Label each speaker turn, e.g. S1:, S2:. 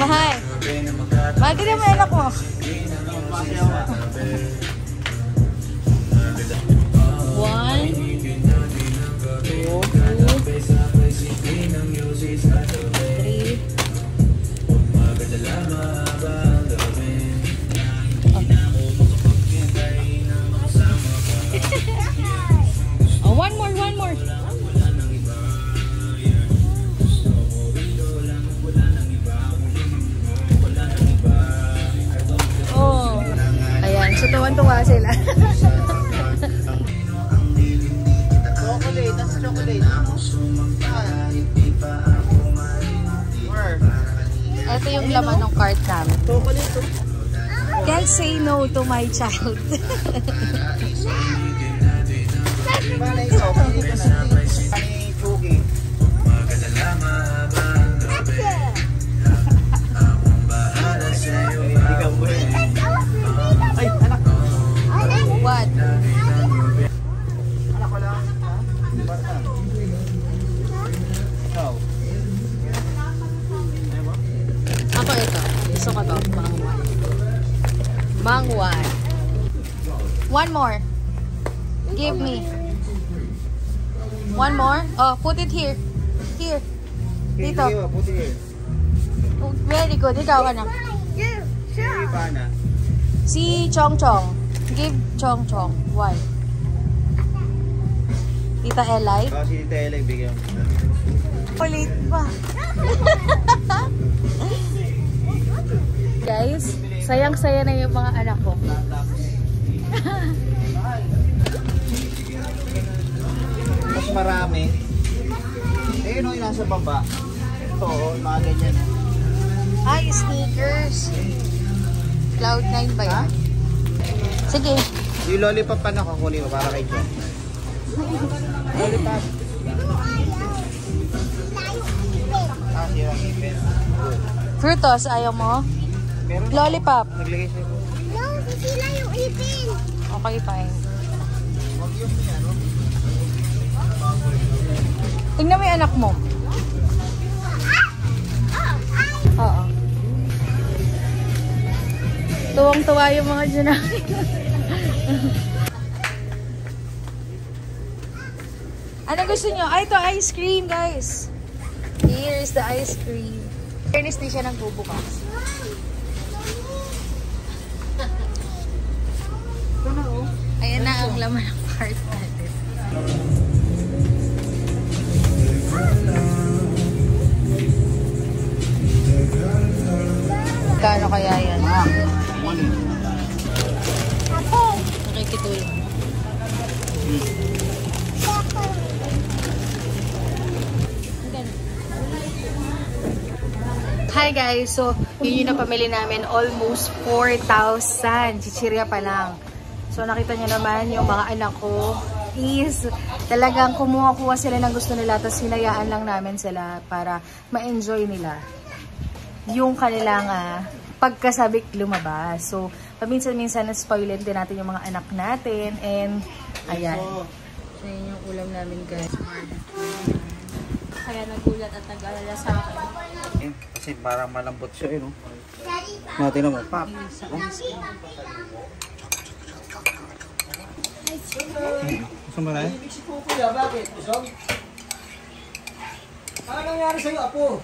S1: Hi. Bakit yung may anak mo? One, two, three. Oh, one more. Oh, ayan. So, tuwan-tuwa sila.
S2: Chocolate, that's chocolate.
S1: Ito yung laman ng cart namin.
S2: Chocolate.
S1: Can't say no to my child.
S2: Paano ikaw? Pili ka na. Ani Chugi. Ikaw mo rin. Ay, anak.
S1: What?
S2: Anak ko lang. Bata. Ikaw.
S1: Ako ito. Gusto ko to. Mangwan. Mangwan. One more. Give me. One more. Oh, put it here. Here. Dito.
S2: Puti here.
S1: Oh, very good. Ikaw, anak.
S2: Hindi pa na.
S1: Si Chong Chong. Give Chong Chong. One. Tita Elay.
S2: Kasi Tita Elay, bigyan mo.
S1: Ulit pa. Guys, sayang-saya na yung mga anak ko.
S2: Mas marami. Eh, no, yung nasa baba. Ito, mga ganyan.
S1: Ay, sneakers. Cloud9 ba yan? Sige.
S2: Yung lollipop pa na kukunin mo para kay John. Lollipop. Yung ipin.
S1: Frutos, ayaw mo?
S2: Meron
S1: Lollipop.
S2: naglagay siya po.
S3: No, sila yung ipin.
S1: Okay, fine.
S2: Huwag yung yan, no?
S1: Tingnan mo yung anak mo. Oo. Tuwang-tuwa yung mga dyan. Ano gusto nyo? Ay, ito ice cream, guys. Here's the ice cream. Fairness, di siya nagbubukas.
S2: Ito na, oh.
S1: Ayan na ang laman ng cart natin. Kano kaya yan? Nakikitulong mo. Hi guys! So, yun yung napamili namin. Almost 4,000. Chichirya pa lang. So, nakita nyo naman yung mga anak ko is talagang kumuha-kuha sila ng gusto nila. Tapos, hinayaan lang namin sila para ma-enjoy nila yung kanilang pagkasabik lumabas. So, paminsan-minsan na-spoilin din natin yung mga anak natin. And, ayan. So, yun yung ulam namin guys. Kaya nagulat at nag-alala sa akin.
S2: Eh, kasi parang malambot siya, eh, no? Natin naman, pop. Gusto mo na eh?
S4: Bakit? Ano nangyari sa'yo, Apo?